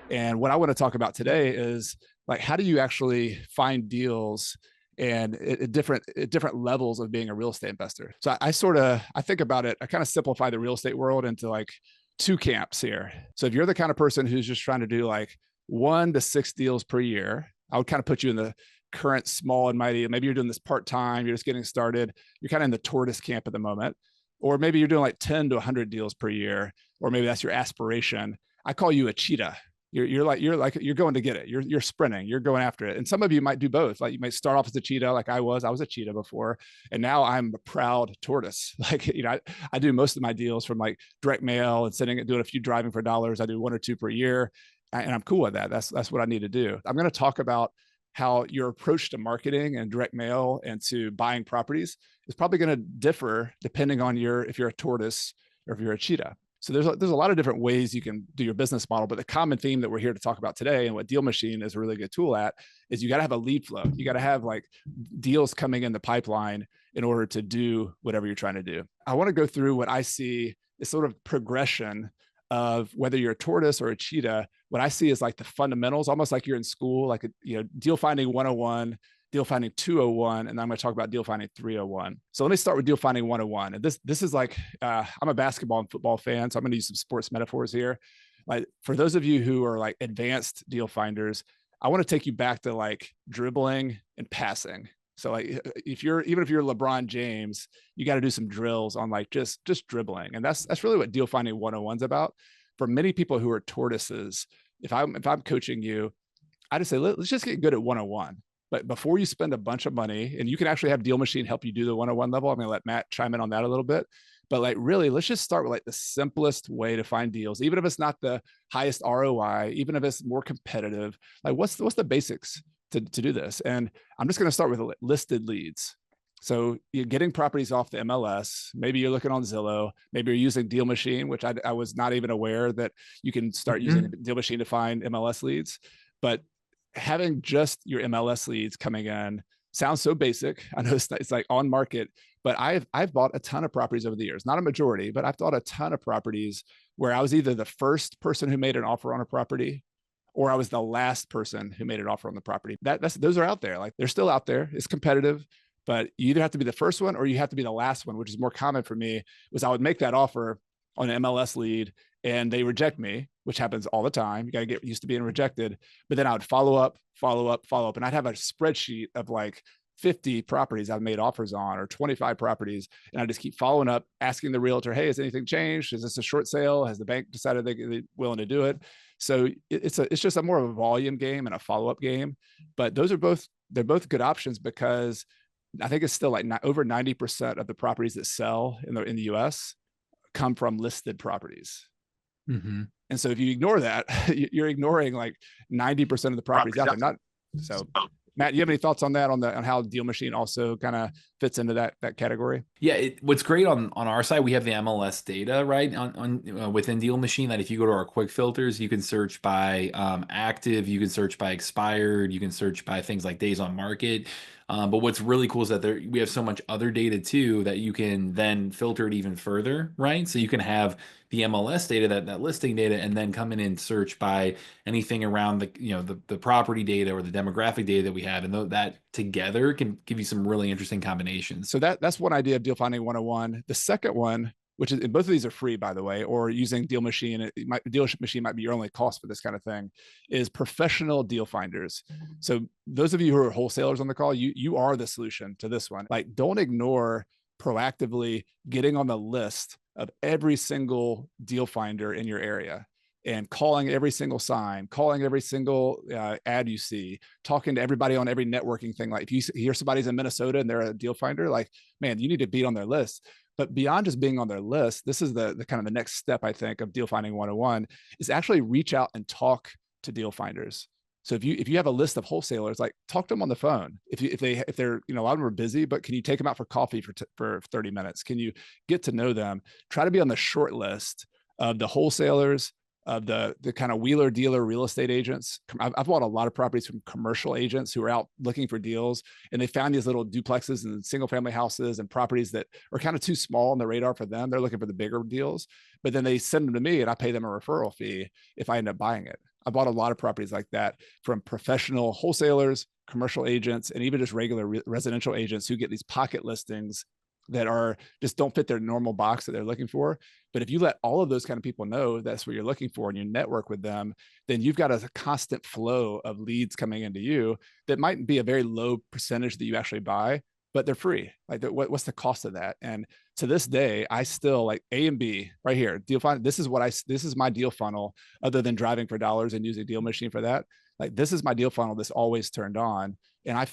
And what I want to talk about today is like, how do you actually find deals and at different levels of being a real estate investor? So I think about it, I kind of simplify the real estate world into like two camps here. So if you're the kind of person who's just trying to do like 1 to 6 deals per year, I would kind of put you in the current small and mighty. Maybe you're doing this part-time, you're just getting started. You're kind of in the tortoise camp at the moment. Or maybe you're doing like 10 to 100 deals per year, or maybe that's your aspiration. I call you a cheetah. You're going to get it. You're sprinting, you're going after it. And some of you might do both. Like you might start off as a cheetah, like I was a cheetah before. And now I'm a proud tortoise. Like, I do most of my deals from like direct mail and doing a few driving for dollars. I do 1 or 2 per year. And I'm cool with that. That's what I need to do. I'm going to talk about how your approach to marketing and direct mail and to buying properties is probably going to differ depending on if you're a tortoise or if you're a cheetah. So there's a lot of different ways you can do your business model, but the common theme that we're here to talk about today and what DealMachine is a really good tool at is you got to have a lead flow. You got to have like deals coming in the pipeline in order to do whatever you're trying to do. I want to go through what I see is sort of progression of whether you're a tortoise or a cheetah. What I see is like the fundamentals, almost like you're in school, like DealFinding 101, DealFinding 201, and then I'm going to talk about DealFinding 301. So let me start with DealFinding 101. And this is like, I'm a basketball and football fan, so I'm going to use some sports metaphors here. Like for those of you who are like advanced deal finders, I want to take you back to like dribbling and passing. So like even if you're LeBron James, you got to do some drills on like just dribbling. And that's really what DealFinding 101 is about. For many people who are tortoises, if I'm coaching you, I just say, let's just get good at 101. But before you spend a bunch of money, and you can actually have DealMachine help you do the 101 level. I'm going to let Matt chime in on that a little bit. But like really, let's just start with like the simplest way to find deals, even if it's not the highest ROI, even if it's more competitive. Like what's the basics to do this? And I'm just going to start with listed leads. So you're getting properties off the MLS. Maybe you're looking on Zillow. Maybe you're using DealMachine, which I was not even aware that you can start using DealMachine to find MLS leads. But having just your MLS leads coming in sounds so basic. I know it's like on market, but I've bought a ton of properties over the years, not a majority, but I've bought a ton of properties where I was either the first person who made an offer on a property, or I was the last person who made an offer on the property. Those are out there. Like they're still out there. It's competitive, but you either have to be the first one or you have to be the last one, which is more common for me. Was I would make that offer on an MLS lead and they reject me, which happens all the time. You got to get used to being rejected. But then I would follow up. And I'd have a spreadsheet of like 50 properties I've made offers on or 25 properties. And I just keep following up, asking the realtor, hey, has anything changed? Is this a short sale? Has the bank decided they're willing to do it? So it's just a more of a volume game and a follow-up game. But they're both good options because I think it's still like over 90% of the properties that sell in the US come from listed properties. Mm-hmm. And so if you ignore that, you're ignoring like 90% of the properties out there. So Matt, you have any thoughts on that, on how DealMachine also kind of fits into that category? Yeah, what's great on our side, we have the MLS data, right, on within DealMachine, that if you go to our quick filters, you can search by active, you can search by expired, you can search by things like days on market. But what's really cool is that we have so much other data too that you can then filter it even further, right? So you can have the MLS data, that listing data, and then come in and search by anything around the property data or the demographic data that we have, and that together can give you some really interesting combinations. So that's one idea of DealFinding 101. The second one, which is, and both of these are free, by the way, or using DealMachine, DealMachine might be your only cost for this kind of thing, is professional deal finders. So those of you who are wholesalers on the call, you are the solution to this one. Like, don't ignore proactively getting on the list of every single deal finder in your area and calling every single sign, calling every single ad you see, talking to everybody on every networking thing. Like if you hear somebody's in Minnesota and they're a deal finder, like, man, you need to be on their list. But beyond just being on their list, this is the kind of the next step, I think, of DealFinding 101 is actually reach out and talk to deal finders. So if you have a list of wholesalers, like talk to them on the phone. If they're, a lot of them are busy, but can you take them out for coffee for 30 minutes? Can you get to know them? Try to be on the short list of the wholesalers, of the kind of wheeler dealer real estate agents. I've bought a lot of properties from commercial agents who are out looking for deals, and they found these little duplexes and single family houses and properties that are kind of too small on the radar for them. They're looking for the bigger deals, but then they send them to me and I pay them a referral fee if I end up buying it. I bought a lot of properties like that from professional wholesalers, commercial agents, and even just regular residential agents who get these pocket listings that are just don't fit their normal box that they're looking for. But if you let all of those kind of people know that's what you're looking for and you network with them, then you've got a constant flow of leads coming into you that might be a very low percentage that you actually buy, but they're free. Like, what's the cost of that? And to this day, I still like A and B right here. Deal funnel. This is my deal funnel, other than driving for dollars and using DealMachine for that. Like, this is my deal funnel that's always turned on. And I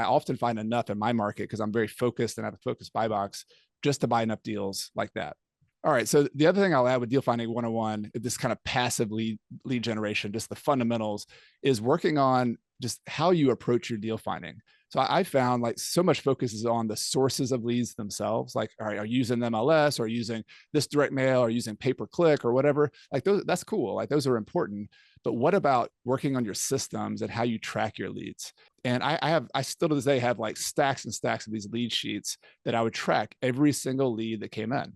often find enough in my market because I'm very focused and have a focused buy box just to buy enough deals like that. All right. So the other thing I'll add with DealFinding 101, this kind of passive lead generation, just the fundamentals, is working on just how you approach your deal finding. So I found like so much focus is on the sources of leads themselves. Like, all right, are you using MLS or using this direct mail or using pay-per-click or whatever? Like those, that's cool. Like those are important. But what about working on your systems and how you track your leads? And I still to this day have like stacks and stacks of these lead sheets that I would track every single lead that came in.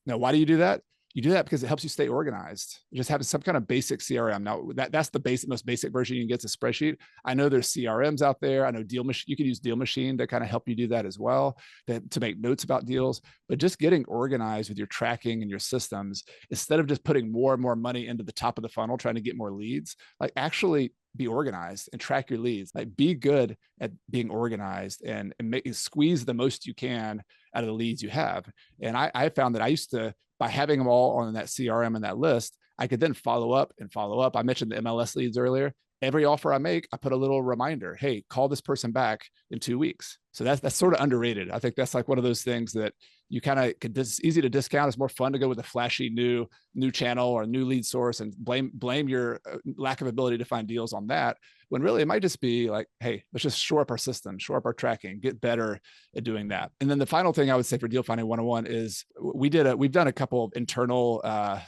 Now, why do you do that? You do that because it helps you stay organized. You just have some kind of basic CRM. Now, that's the most basic version you can get, is a spreadsheet. I know there's CRMs out there. I know DealMachine. You can use DealMachine to kind of help you do that as well, to make notes about deals. But just getting organized with your tracking and your systems, instead of just putting more and more money into the top of the funnel trying to get more leads, like actually be organized and track your leads. Like, be good at being organized and squeeze the most you can out of the leads you have. And I found that I used to, by having them all on that CRM and that list, I could then follow up and follow up. I mentioned the MLS leads earlier. Every offer I make, I put a little reminder, hey, call this person back in 2 weeks. So that's sort of underrated. I think that's like one of those things that you kind of could, it's easy to discount. It's more fun to go with a flashy new channel or a new lead source and blame your lack of ability to find deals on that, when really it might just be like, hey, let's just shore up our system, shore up our tracking, get better at doing that. And then the final thing I would say for Deal Finding 101 is we've done a couple of internal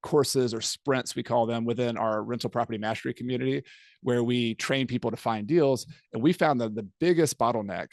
courses or sprints, we call them, within our rental property mastery community, where we train people to find deals. And we found that the biggest bottleneck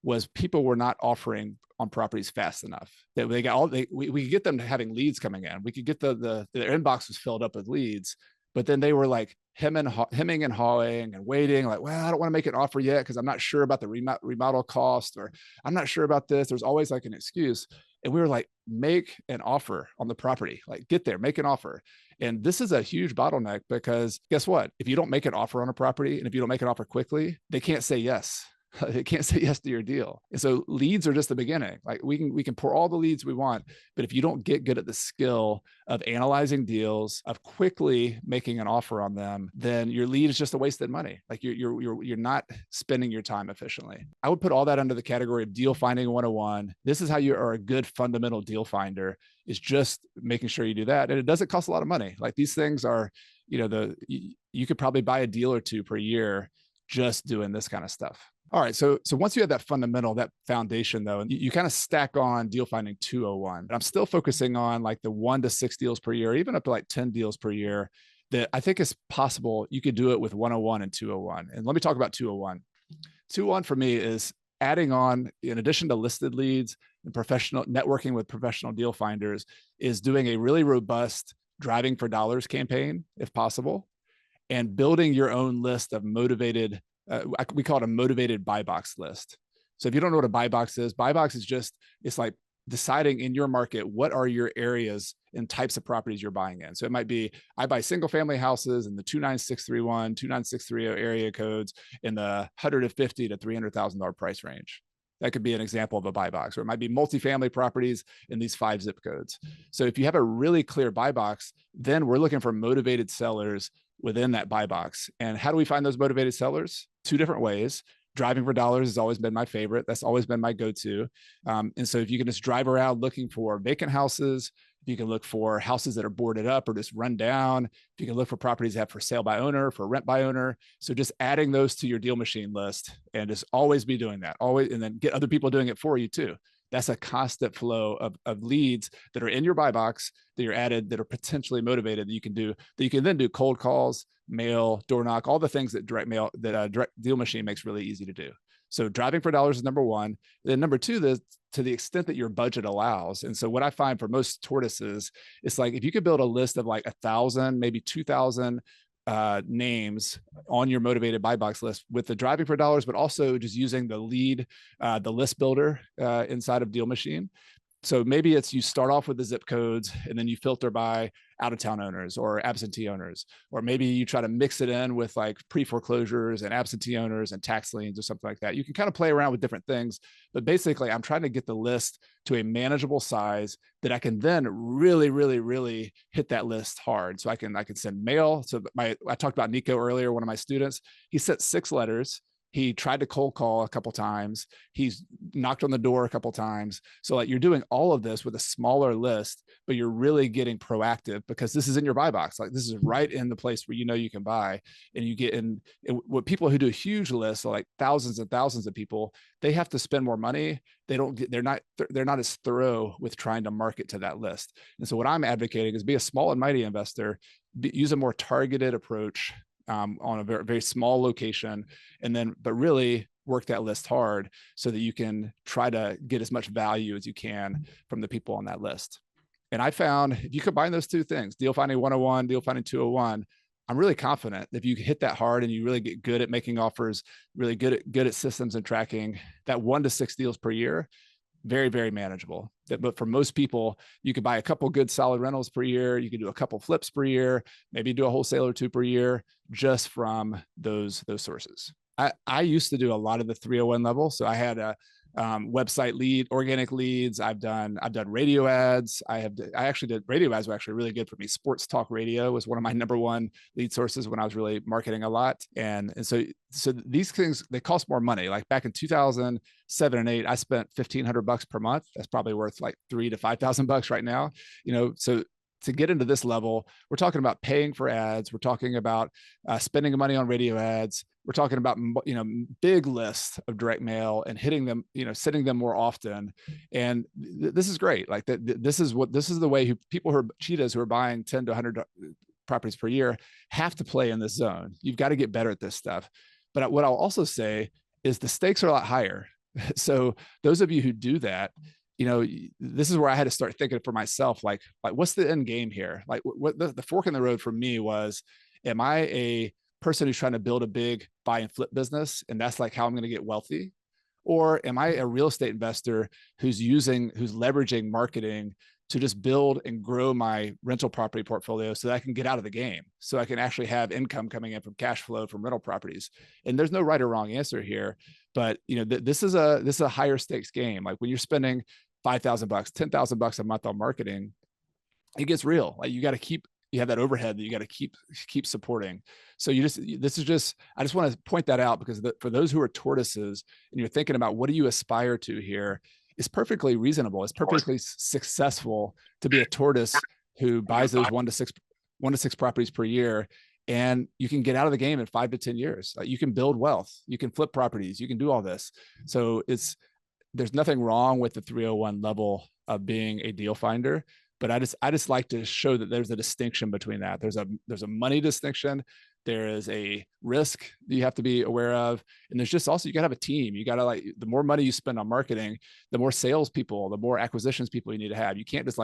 was people were not offering on properties fast enough. That they got we could get them to having leads coming in. We could get their inbox was filled up with leads, but then they were like hemming and hawing and waiting, like, well, I don't want to make an offer yet because I'm not sure about the remodel cost, or I'm not sure about this. There's always like an excuse. And we were like, make an offer on the property, like get there, make an offer. And this is a huge bottleneck, because guess what? If you don't make an offer on a property, and if you don't make an offer quickly, they can't say yes. They can't say yes to your deal. And so leads are just the beginning. Like, we can pour all the leads we want, but if you don't get good at the skill of analyzing deals, of quickly making an offer on them, then your lead is just a wasted money. Like, you're not spending your time efficiently. I would put all that under the category of Deal Finding 101. This is how you are a good fundamental deal finder, is just making sure you do that. And it doesn't cost a lot of money. Like, these things are, you could probably buy a deal or two per year just doing this kind of stuff. All right. So once you have that fundamental, that foundation, though, you kind of stack on Deal Finding 201. I'm still focusing on like the 1 to 6 deals per year, even up to like 10 deals per year, that I think is possible. You could do it with 101 and 201. And let me talk about 201. 201 for me is adding on, in addition to listed leads and professional networking with professional deal finders, is doing a really robust driving for dollars campaign, if possible, and building your own list of motivated, we call it a motivated buy box list. So if you don't know what a buy box is just, it's like deciding in your market, what are your areas and types of properties you're buying in. So it might be, I buy single family houses in the 29631, 29630 area codes in the $150,000 to $300,000 price range. That could be an example of a buy box. Or it might be multifamily properties in these 5 zip codes. So if you have a really clear buy box, then we're looking for motivated sellers within that buy box. And how do we find those motivated sellers? 2 different ways. Driving for dollars has always been my favorite. That's always been my go-to. And so if you can just drive around looking for vacant houses, if you can look for houses that are boarded up or just run down, if you can look for properties that have for sale by owner, for rent by owner. So just adding those to your DealMachine list, and just always be doing that. Always, and then get other people doing it for you too. That's a constant flow of leads that are in your buy box that you're added, that are potentially motivated, that you can do, that you can then do cold calls, mail, door knock, all the things that direct DealMachine makes really easy to do. So driving for dollars is number 1. Then number 2, to the extent that your budget allows. And so what I find for most tortoises, it's like, if you could build a list of like 1,000, maybe 2,000 names on your motivated buy box list with the driving for dollars, but also just using the lead, the list builder inside of DealMachine. So maybe it's you start off with the zip codes and then you filter by out of town owners or absentee owners, or maybe you try to mix it in with like pre-foreclosures and absentee owners and tax liens or something like that. You can kind of play around with different things, but basically I'm trying to get the list to a manageable size that I can then really, really, really hit that list hard. So I can send mail. So I talked about Nico earlier, one of my students, he sent 6 letters. He tried to cold call a couple times. He's knocked on the door a couple times. So like you're doing all of this with a smaller list, but you're really getting proactive because this is in your buy box. Like this is right in the place where you know you can buy, and you get in. What people who do huge lists, so like thousands and thousands of people, they have to spend more money. They're not as thorough with trying to market to that list. And so what I'm advocating is be a small and mighty investor, use a more targeted approach on a very, very small location, but really work that list hard so that you can try to get as much value as you can from the people on that list. And I found if you combine those two things, DealFinding 101, DealFinding 201, I'm really confident that if you hit that hard and you really get good at making offers, really good at systems and tracking, that 1 to 6 deals per year, very, very manageable. But for most people, you could buy a couple good solid rentals per year. You could do a couple flips per year, maybe do a wholesale or 2 per year just from those sources. I used to do a lot of the 301 level. So I had a website lead, organic leads. I've done radio ads. I actually did radio ads were actually really good for me. Sports talk radio was one of my #1 lead sources when I was really marketing a lot. And so these things, they cost more money. Like back in 2007 and 8, I spent $1,500 per month. That's probably worth like $3,000 to $5,000 right now. So to get into this level, we're talking about paying for ads. We're talking about spending money on radio ads. We're talking about, big lists of direct mail and hitting them, sending them more often. And this is great. Like this is the way people who are cheetahs who are buying 10 to 100 properties per year have to play in this zone. You've got to get better at this stuff. But what I'll also say is the stakes are a lot higher. So those of you who do that, this is where I had to start thinking for myself, like what's the end game here? Like what the fork in the road for me was, am I a person who's trying to build a big buy and flip business, and that's like how I'm going to get wealthy? Or am I a real estate investor who's leveraging marketing to just build and grow my rental property portfolio so that I can get out of the game, so I can actually have income coming in from cash flow from rental properties? And there's no right or wrong answer here, but this is a higher stakes game. Like when you're spending $5,000, $10,000 a month on marketing, it gets real. Like you have that overhead that you got to keep supporting. So I just want to point that out because for those who are tortoises and you're thinking about what do you aspire to here, it's perfectly reasonable. It's perfectly successful to be a tortoise who buys those 1 to 6 properties per year. And you can get out of the game in 5 to 10 years. You can build wealth, you can flip properties, you can do all this. So there's nothing wrong with the 301 level of being a deal finder, but I just like to show that there's a distinction between that. There's a money distinction. There is a risk that you have to be aware of. And there's just also, you gotta have a team. You gotta the more money you spend on marketing, the more salespeople, the more acquisitions people you need to have. You can't just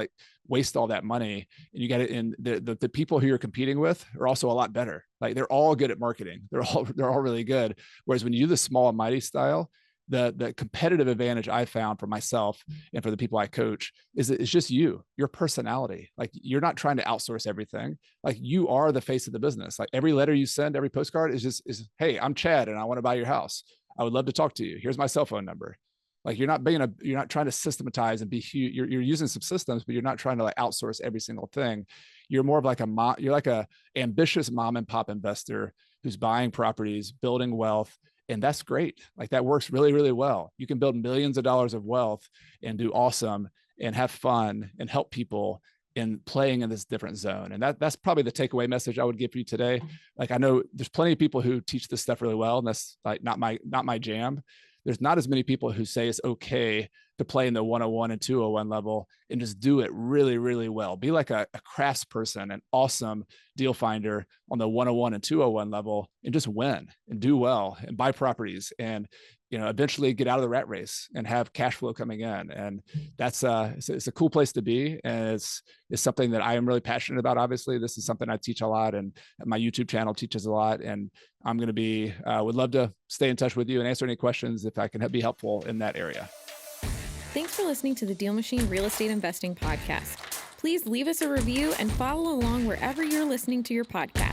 waste all that money. And you gotta, and the people who you're competing with are also a lot better. Like they're all good at marketing. They're all really good. Whereas when you do the small and mighty style, the competitive advantage I found for myself and for the people I coach is it's just your personality. Like you're not trying to outsource everything. Like you are the face of the business. Like every letter you send, every postcard is hey, I'm Chad and I want to buy your house. I would love to talk to you. Here's my cell phone number. Like you're not trying to systematize and be huge. You're using some systems, but you're not trying to outsource every single thing. You're more of you're like a ambitious mom and pop investor who's buying properties, building wealth. And that's great. Like that works really, really well. You can build millions of dollars of wealth and do awesome and have fun and help people in playing in this different zone. And that's probably the takeaway message I would give you today. Like I know there's plenty of people who teach this stuff really well, and that's like not my jam. There's not as many people who say it's okay to play in the 101 and 201 level and just do it really, really well. Be like a craftsperson, an awesome deal finder on the 101 and 201 level, and just win and do well and buy properties and, eventually get out of the rat race and have cash flow coming in. And that's it's a cool place to be. And it's something that I am really passionate about. Obviously, this is something I teach a lot, and my YouTube channel teaches a lot. And I'm going to be, would love to stay in touch with you and answer any questions if I can be helpful in that area. Thanks for listening to the DealMachine Real Estate Investing Podcast. Please leave us a review and follow along wherever you're listening to your podcast.